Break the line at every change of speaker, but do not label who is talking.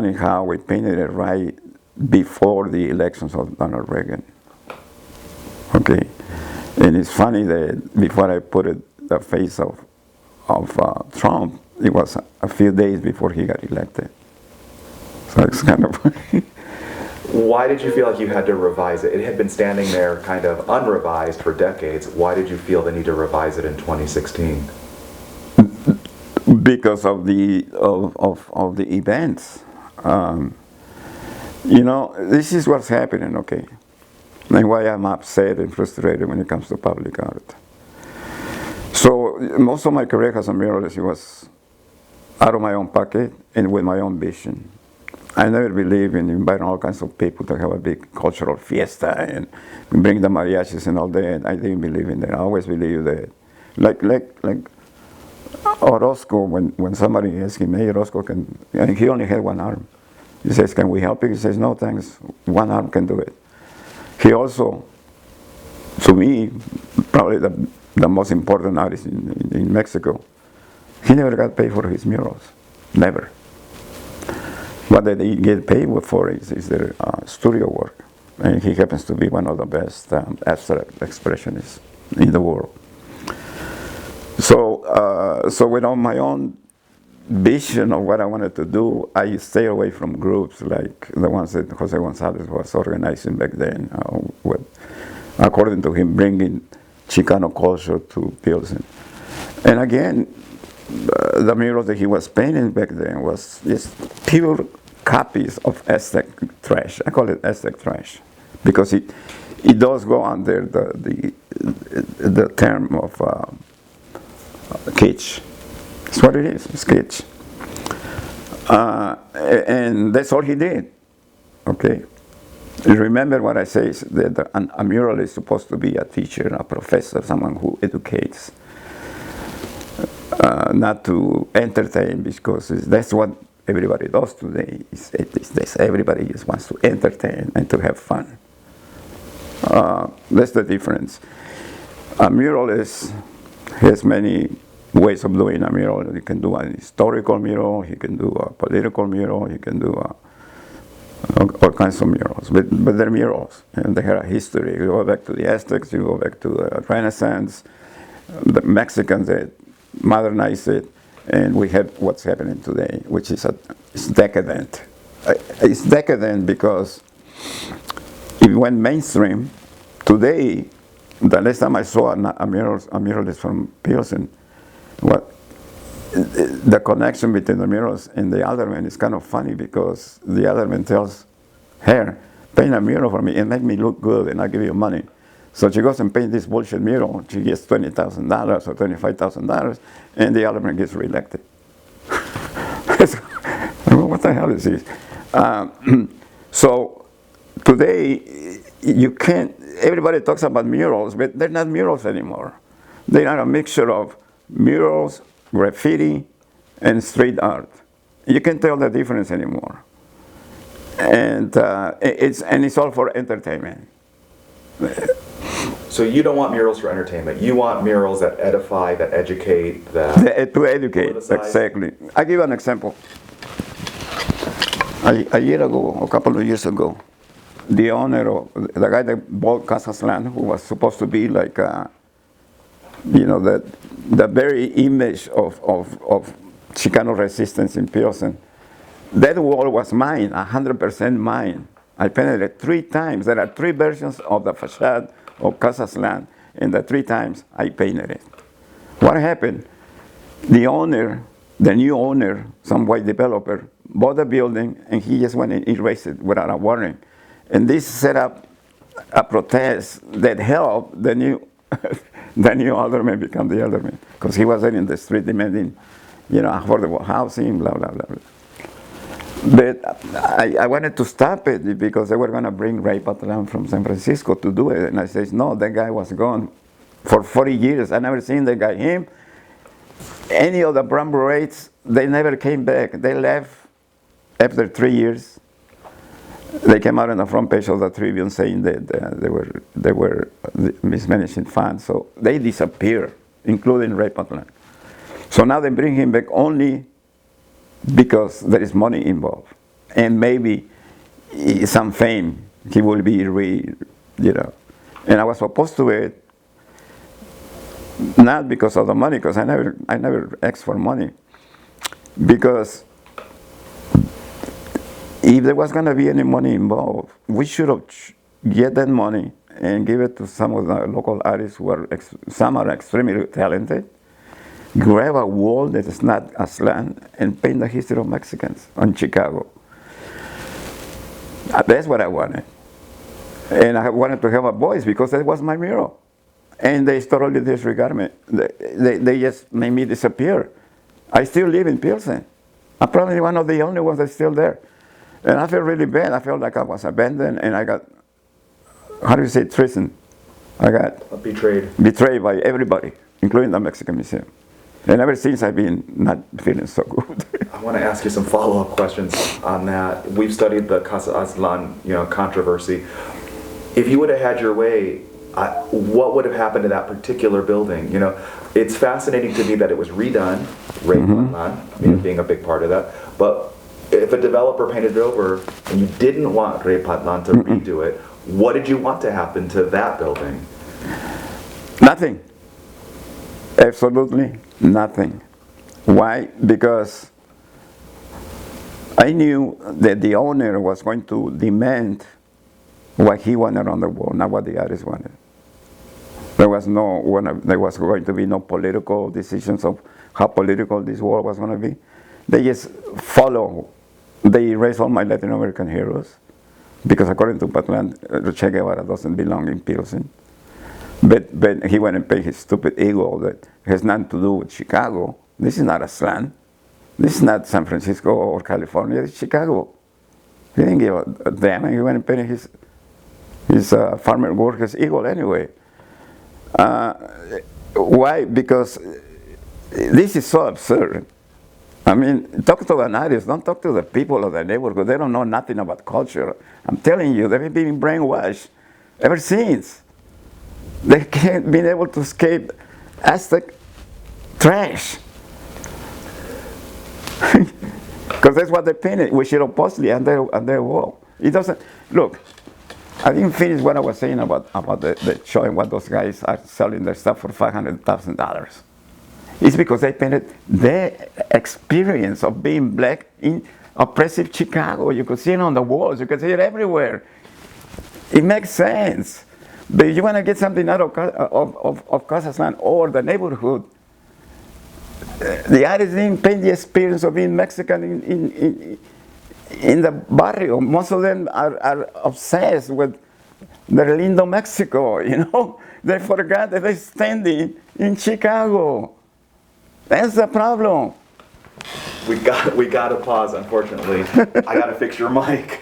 funny how we painted it right before the elections of Donald Reagan. Okay, and it's funny that before I put it, the face of Trump, it was a few days before he got elected. So it's kind of
Why did you feel like you had to revise it? It had been standing there kind of unrevised for decades. Why did you feel the need to revise it in 2016?
because of the events. You know, this is what's happening, okay? And why I'm upset and frustrated when it comes to public art. So most of my career as a muralist, it was out of my own pocket and with my own vision. I never believed in inviting all kinds of people to have a big cultural fiesta and bring the mariachis and all that. I didn't believe in that. I always believed that, like Orozco, when somebody asked him, hey, Orozco, and he only had one arm. He says, can we help you? He says, no, thanks. One arm can do it. He also, to me, probably the most important artist in Mexico, he never got paid for his murals. Never. What they get paid for is their studio work. And he happens to be one of the best abstract expressionists in the world. So with my own vision of what I wanted to do, I stay away from groups like the ones that Jose Gonzalez was organizing back then, according to him, bringing Chicano culture to Pilsen. And again, the murals that he was painting back then was just pure copies of Aztec trash. I call it Aztec trash because it does go under the term of kitsch. That's what it is. It's kitsch. And that's all he did. Okay. Remember what I say is that a mural is supposed to be a teacher, a professor, someone who educates, not to entertain, because that's what everybody does today. Everybody just wants to entertain and to have fun. That's the difference. A mural has many ways of doing a mural. You can do an historical mural, you can do a political mural, you can do all kinds of murals. But they're murals, and they have a history. You go back to the Aztecs, you go back to the Renaissance, the Mexicans that modernized it, and we have what's happening today, which is it's decadent. It's decadent because it went mainstream. Today, the last time I saw a muralist from Pilsen, the connection between the murals and the alderman is kind of funny because the alderman tells her, paint a mural for me and make me look good and I'll give you money. So she goes and paints this bullshit mural. She gets $20,000 or $25,000 and the alderman gets reelected. What the hell is this? So today, you can't, everybody talks about murals, but they're not murals anymore. They are a mixture of murals, graffiti, and street art. You can't tell the difference anymore. And it's all for entertainment.
So you don't want murals for entertainment. You want murals that edify, that educate,
to educate, exactly. I'll give you an example. A year ago, a couple of years ago, the owner, the guy that bought Casas Land, who was supposed to be like, the very image of Chicano resistance in Pilsen, that wall was mine, 100% mine. I painted it 3 times. There are 3 versions of the facade of Casas Land, and the 3 times I painted it. What happened? The owner, the new owner, some white developer, bought the building, and he just went and erased it without a warning. And this set up a protest that helped the new the new alderman become the alderman, because he was in the street demanding, affordable housing, blah, blah, blah, blah. But I wanted to stop it because they were going to bring Ray Patlan from San Francisco to do it. And I said, no, that guy was gone for 40 years. I never seen that guy. Him, any of the Brown Berets, they never came back. They left after 3 years. They came out on the front page of the Tribune saying that they were mismanaging funds. So they disappeared, including Ray Patlan. So now they bring him back only because there is money involved. and maybe some fame. He will be and I was opposed to it, not because of the money, because I never asked for money, because if there was going to be any money involved, we should have get that money and give it to some of the local artists who are some are extremely talented. Grab a wall that is not a slant and paint the history of Mexicans on Chicago. That's what I wanted. And I wanted to have a voice because that was my mural. And they totally disregard me. They just made me disappear. I still live in Pilsen. I'm probably one of the only ones that's still there. And I felt really bad. I felt like I was abandoned and I got, how do you say, treason? I got betrayed by everybody, including the Mexican Museum. And ever since, I've been not feeling so good.
I want to ask you some follow-up questions on that. We've studied the Casa Aztlan, controversy. If you would have had your way, what would have happened to that particular building? It's fascinating to me that it was redone, being a big part of that. But if a developer painted it over and you didn't want Rey Patlan to redo it, what did you want to happen to that building?
Nothing. Absolutely nothing. Why? Because I knew that the owner was going to demand what he wanted on the wall, not what the artist wanted. There was going to be no political decisions of how political this wall was going to be. They just follow. They erase all my Latin American heroes because according to Patlan, Che Guevara doesn't belong in Pilsen. But he went and paid his stupid ego that has nothing to do with Chicago. This is not a slant. This is not San Francisco or California. It's Chicago. He didn't give a damn. He went and paid his farmer workers' ego anyway. Why? Because this is so absurd. I mean, talk to an artist. Don't talk to the people of the neighborhood. They don't know nothing about culture. I'm telling you, they've been brainwashed ever since. They can't been able to escape Aztec trash. Because that's what they painted with Shiropostli on their wall. It doesn't, look, I didn't finish what I was saying about the showing what those guys are selling their stuff for $500,000. It's because they painted their experience of being black in oppressive Chicago. You could see it on the walls. You could see it everywhere. It makes sense. But if you want to get something out of Kazakhstan or the neighborhood, the artists didn't paint the experience of being Mexican in the barrio. Most of them are obsessed with their lindo Mexico, They forgot that they're standing in Chicago. That's the problem.
We got to pause, unfortunately. I got to fix your mic.